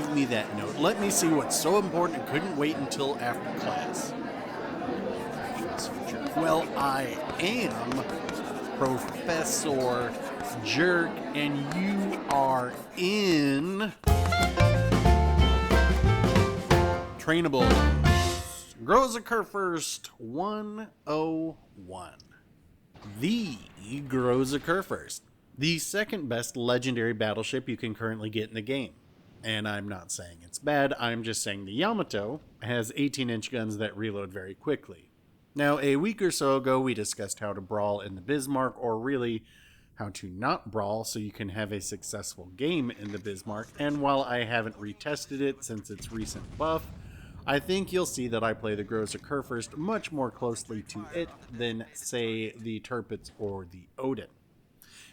give me that note. Let me see what's so important it couldn't wait until after class. Well, I am Professor Jerk, and you are in Trainables. Grows a Kurfürst 101. The Grows a Kurfürst, the second best legendary battleship you can currently get in the game. And I'm not saying it's bad, I'm just saying the Yamato has 18-inch guns that reload very quickly. Now, a week or so ago, we discussed how to brawl in the Bismarck, or really, how to not brawl so you can have a successful game in the Bismarck, and while I haven't retested it since its recent buff, I think you'll see that I play the Grows a Kurfürst much more closely to it than, say, the Tirpitz or the Odin.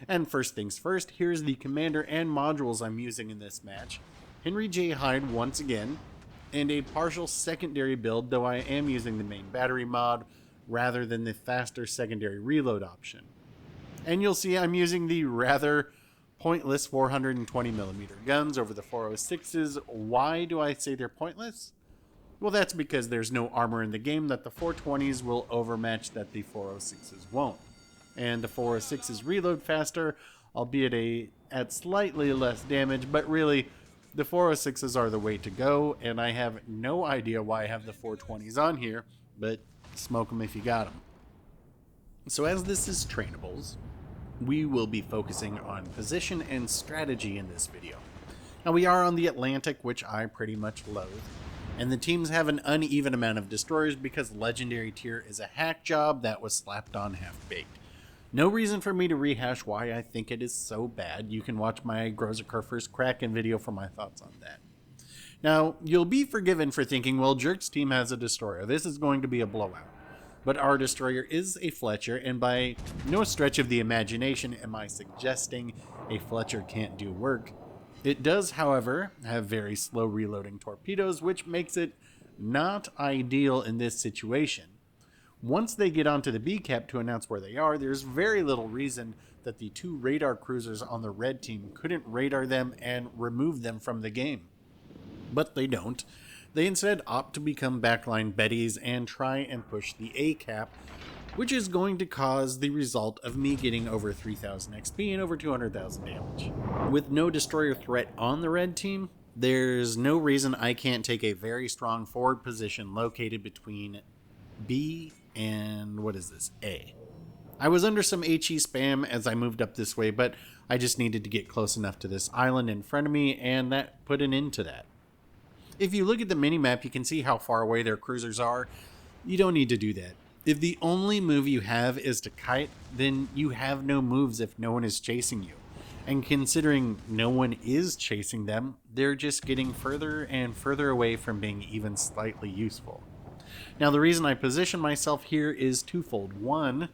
And first things first, here's the commander and modules I'm using in this match. Henry J. Hyde once again, and a partial secondary build, though I am using the main battery mod rather than the faster secondary reload option. And you'll see I'm using the rather pointless 420mm guns over the 406s. Why do I say they're pointless? Well, that's because there's no armor in the game that the 420s will overmatch that the 406s won't. And the 406s reload faster, albeit at slightly less damage, but really, the 406s are the way to go, and I have no idea why I have the 420s on here, but smoke them if you got them. So as this is Trainables, we will be focusing on position and strategy in this video. Now we are on the Atlantic, which I pretty much loathe, and the teams have an uneven amount of destroyers because Legendary Tier is a hack job that was slapped on half-baked. No reason for me to rehash why I think it is so bad. You can watch my Grows a Kurfürst Kraken video for my thoughts on that. Now, you'll be forgiven for thinking, well, Jerk's team has a destroyer. This is going to be a blowout. But our destroyer is a Fletcher, and by no stretch of the imagination am I suggesting a Fletcher can't do work. It does, however, have very slow reloading torpedoes, which makes it not ideal in this situation. Once they get onto the B-cap to announce where they are, there's very little reason that the two radar cruisers on the red team couldn't radar them and remove them from the game. But they don't. They instead opt to become backline Bettys and try and push the A-cap, which is going to cause the result of me getting over 3,000 XP and over 200,000 damage. With no destroyer threat on the red team, there's no reason I can't take a very strong forward position located between B and A. I was under some HE spam as I moved up this way, but I just needed to get close enough to this island in front of me, and that put an end to that. If you look at the minimap, you can see how far away their cruisers are. You don't need to do that. If the only move you have is to kite, then you have no moves if no one is chasing you. And considering no one is chasing them, they're just getting further and further away from being even slightly useful. Now, the reason I position myself here is twofold. One,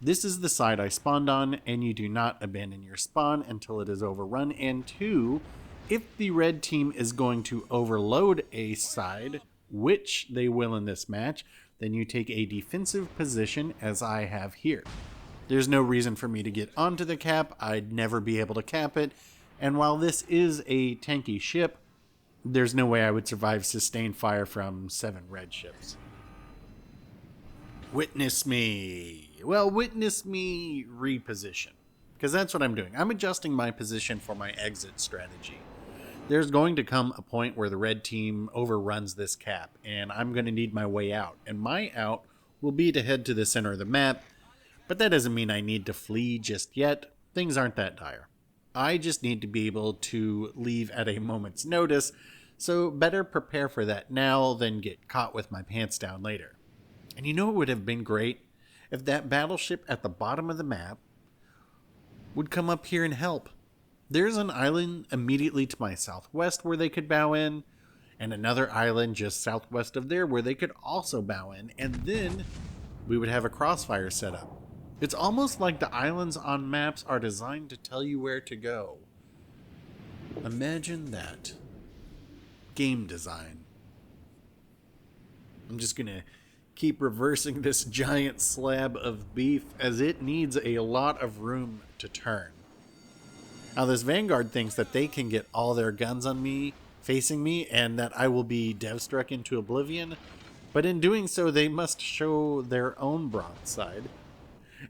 this is the side I spawned on, and you do not abandon your spawn until it is overrun. And two, if the red team is going to overload a side, which they will in this match, then you take a defensive position as I have here. There's no reason for me to get onto the cap. I'd never be able to cap it. And while this is a tanky ship, there's no way I would survive sustained fire from 7 red ships. Witness me. Well, witness me reposition. Because that's what I'm doing. I'm adjusting my position for my exit strategy. There's going to come a point where the red team overruns this cap, and I'm going to need my way out. And my out will be to head to the center of the map, but that doesn't mean I need to flee just yet. Things aren't that dire. I just need to be able to leave at a moment's notice, so better prepare for that now than get caught with my pants down later. And you know what would have been great? If that battleship at the bottom of the map would come up here and help. There's an island immediately to my southwest where they could bow in, and another island just southwest of there where they could also bow in, and then we would have a crossfire set up. It's almost like the islands on maps are designed to tell you where to go. Imagine that. Game design. I'm just gonna keep reversing this giant slab of beef as it needs a lot of room to turn. Now this Vanguard thinks that they can get all their guns on me facing me and that I will be dev-struck into oblivion. But in doing so, they must show their own broadside.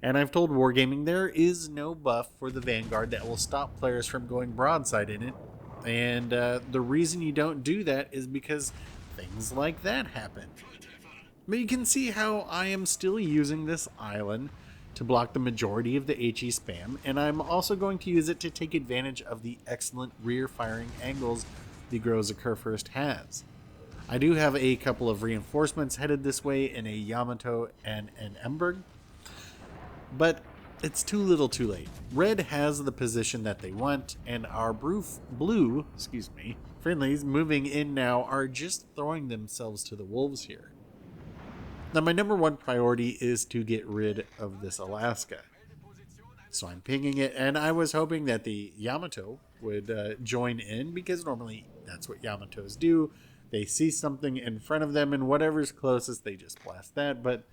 And I've told Wargaming there is no buff for the Vanguard that will stop players from going broadside in it. And the reason you don't do that is because things like that happen. But you can see how I am still using this island to block the majority of the HE spam, and I'm also going to use it to take advantage of the excellent rear firing angles the Groza Kurfürst has. I do have a couple of reinforcements headed this way in a Yamato and an Emberg, but it's too little too late. Red has the position that they want, and our blue friendlies moving in now are just throwing themselves to the wolves here. Now, my number one priority is to get rid of this Alaska. So I'm pinging it, and I was hoping that the Yamato would join in, because normally that's what Yamatos do. They see something in front of them, and whatever's closest, they just blast that. But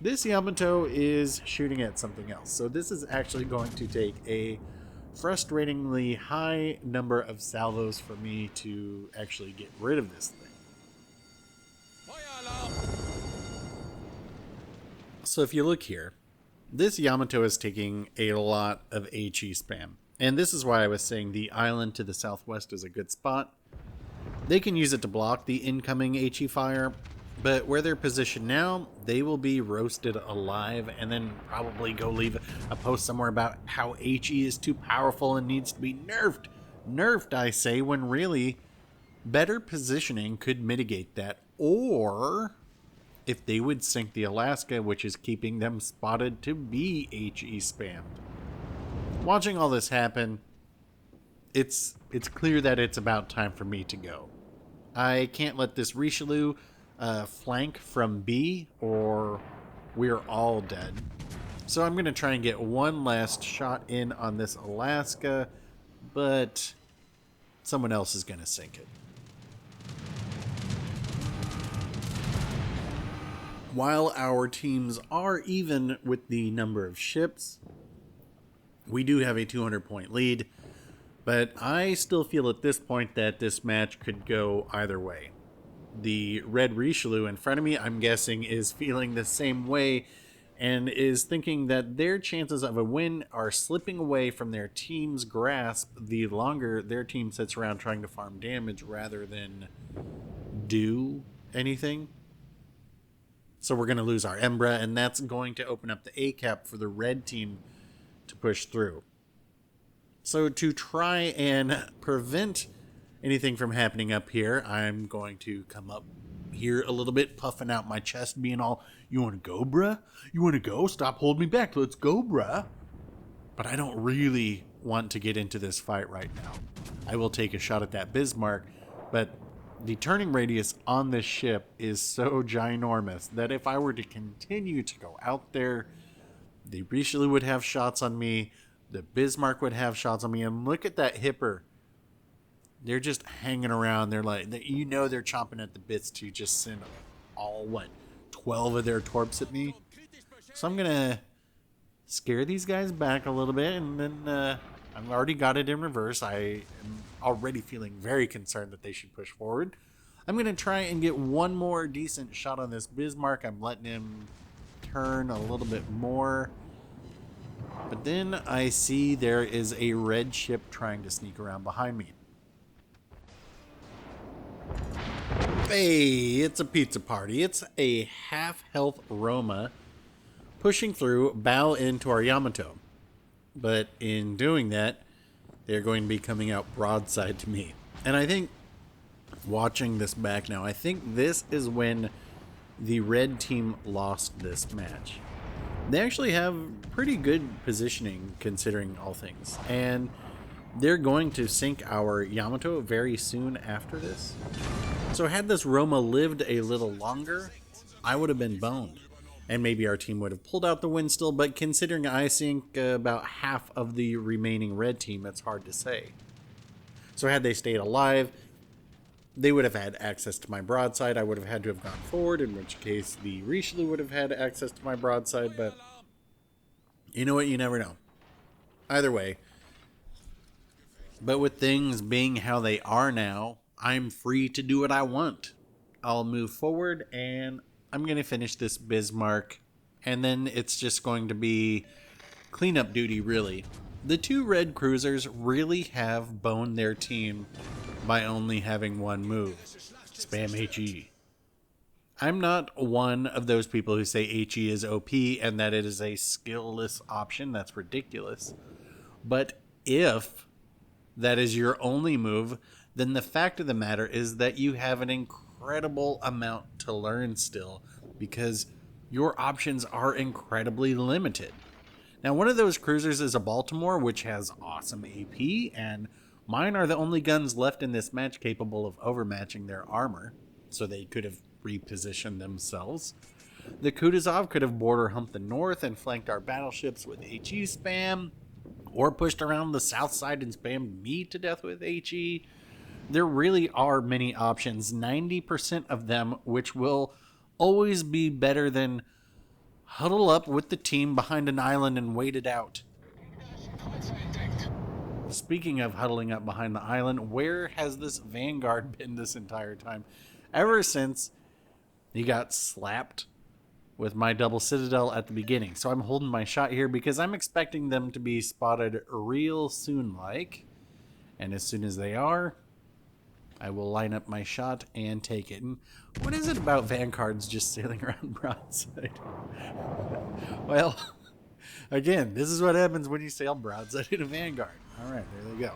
this Yamato is shooting at something else. So this is actually going to take a frustratingly high number of salvos for me to actually get rid of this thing. So if you look here, this Yamato is taking a lot of HE spam. And this is why I was saying the island to the southwest is a good spot. They can use it to block the incoming HE fire, but where they're positioned now, they will be roasted alive and then probably go leave a post somewhere about how HE is too powerful and needs to be nerfed. Nerfed, I say, when really better positioning could mitigate that. Or if they would sink the Alaska, which is keeping them spotted to be HE spammed. Watching all this happen, it's clear that it's about time for me to go. I can't let this Richelieu flank from B, or we're all dead. So I'm going to try and get one last shot in on this Alaska, but someone else is going to sink it. While our teams are even with the number of ships, we do have a 200-point lead, but I still feel at this point that this match could go either way. The red Richelieu in front of me, I'm guessing, is feeling the same way and is thinking that their chances of a win are slipping away from their team's grasp the longer their team sits around trying to farm damage rather than do anything. So we're going to lose our Embra, and that's going to open up the ACAP for the red team to push through. So to try and prevent anything from happening up here, I'm going to come up here a little bit, puffing out my chest, being all, "You want to go, bruh? You want to go? Stop holding me back. Let's go, bruh." But I don't really want to get into this fight right now. I will take a shot at that Bismarck, but the turning radius on this ship is so ginormous that if I were to continue to go out there, the Richelieu would have shots on me, the Bismarck would have shots on me, and look at that Hipper. They're just hanging around. They're like, you know, they're chomping at the bits to just send all, 12 of their torps at me. So I'm going to scare these guys back a little bit, and then I've already got it in reverse. I am already feeling very concerned that they should push forward. I'm going to try and get one more decent shot on this Bismarck. I'm letting him turn a little bit more. But then I see there is a red ship trying to sneak around behind me. Hey, it's a pizza party. It's a half-health Roma pushing through, bow into our Yamato. But in doing that, they're going to be coming out broadside to me. And I think, watching this back now, I think this is when the red team lost this match. They actually have pretty good positioning considering all things. And they're going to sink our Yamato very soon after this. So had this Roma lived a little longer, I would have been boned. And maybe our team would have pulled out the win still, but considering I sink about half of the remaining red team, it's hard to say. So had they stayed alive, they would have had access to my broadside. I would have had to have gone forward, in which case the Richelieu would have had access to my broadside, but you know what? You never know. Either way. But with things being how they are now, I'm free to do what I want. I'll move forward and I'm going to finish this Bismarck, and then it's just going to be cleanup duty, really. The two red cruisers really have boned their team by only having one move. Spam HE. I'm not one of those people who say HE is OP and that it is a skillless option. That's ridiculous. But if that is your only move, then the fact of the matter is that you have an incredible amount to learn still, because your options are incredibly limited. Now, one of those cruisers is a Baltimore, which has awesome AP, and mine are the only guns left in this match capable of overmatching their armor, so they could have repositioned themselves. The Kutuzov could have border humped the north and flanked our battleships with HE spam, or pushed around the south side and spammed me to death with HE. There really are many options, 90% of them which will always be better than huddle up with the team behind an island and wait it out. Speaking of huddling up behind the island, where has this Vanguard been this entire time? Ever since he got slapped with my double Citadel at the beginning. So I'm holding my shot here because I'm expecting them to be spotted real soon like. And as soon as they are, I will line up my shot and take it. And what is it about Vanguards just sailing around broadside? Well, again, this is what happens when you sail broadside in a Vanguard. Alright, there they go.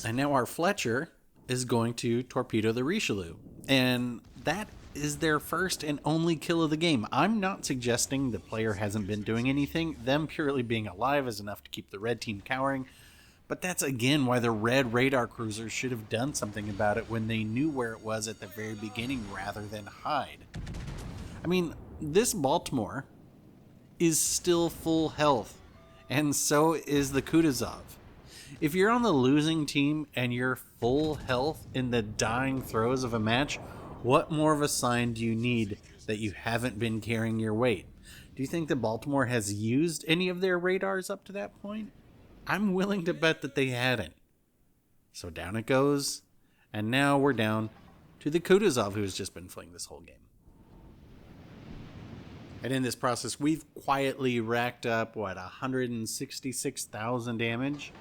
And now our Fletcher is going to torpedo the Richelieu. And that is their first and only kill of the game. I'm not suggesting the player hasn't been doing anything. Them purely being alive is enough to keep the red team cowering. But that's again why the red radar cruisers should have done something about it when they knew where it was at the very beginning rather than hide. I mean, this Baltimore is still full health, and so is the Kutuzov. If you're on the losing team and you're full health in the dying throes of a match, what more of a sign do you need that you haven't been carrying your weight? Do you think that Baltimore has used any of their radars up to that point? I'm willing to bet that they hadn't. So down it goes, and now we're down to the Kutuzov, who's just been fleeing this whole game. And in this process, we've quietly racked up, 166,000 damage?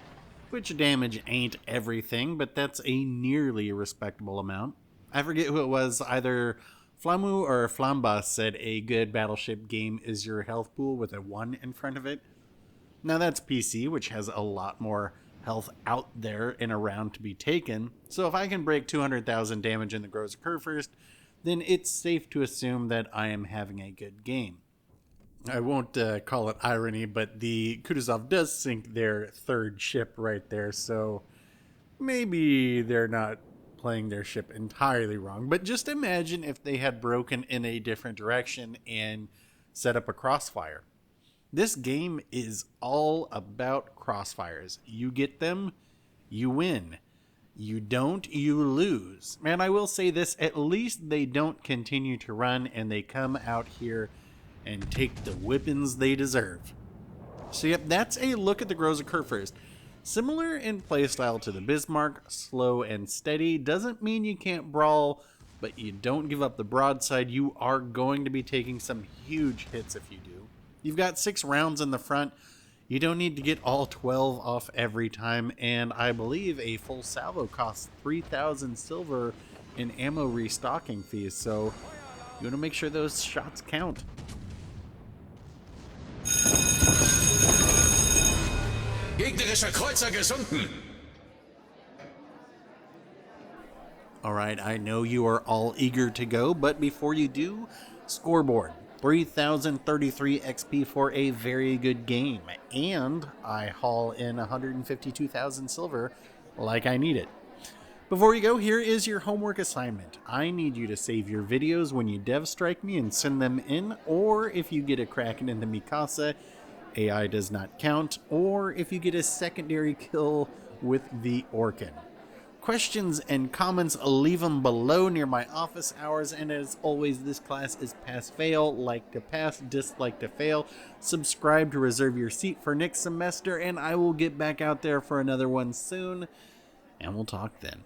Which damage ain't everything, but that's a nearly respectable amount. I forget who it was, either Flamu or Flambas said a good battleship game is your health pool with a 1 in front of it. Now that's PC, which has a lot more health out there in a round to be taken, so if I can break 200,000 damage in the Groza Kurfürst, then it's safe to assume that I am having a good game. I won't call it irony, but the Kutuzov does sink their third ship right there, so maybe they're not playing their ship entirely wrong. But just imagine if they had broken in a different direction and set up a crossfire. This game is all about crossfires. You get them, you win. You don't, you lose. And I will say this, at least they don't continue to run and they come out here and take the whippings they deserve. So yep, that's a look at the Groza Kurfürst. Similar in playstyle to the Bismarck, slow and steady. Doesn't mean you can't brawl, but you don't give up the broadside. You are going to be taking some huge hits if you do. You've got 6 rounds in the front. You don't need to get all 12 off every time, and I believe a full salvo costs 3,000 silver in ammo restocking fees, so you want to make sure those shots count. Gegnerischer Kreuzer gesunken. Alright, I know you are all eager to go, but before you do, scoreboard. 3,033 XP for a very good game, and I haul in 152,000 silver like I need it. Before you go, here is your homework assignment. I need you to save your videos when you dev strike me and send them in, or if you get a Kraken in the Mikasa, AI does not count, or if you get a secondary kill with the Orkan. Questions and comments, leave them below near my office hours, and as always, this class is pass-fail, like to pass, dislike to fail. Subscribe to reserve your seat for next semester, and I will get back out there for another one soon, and we'll talk then.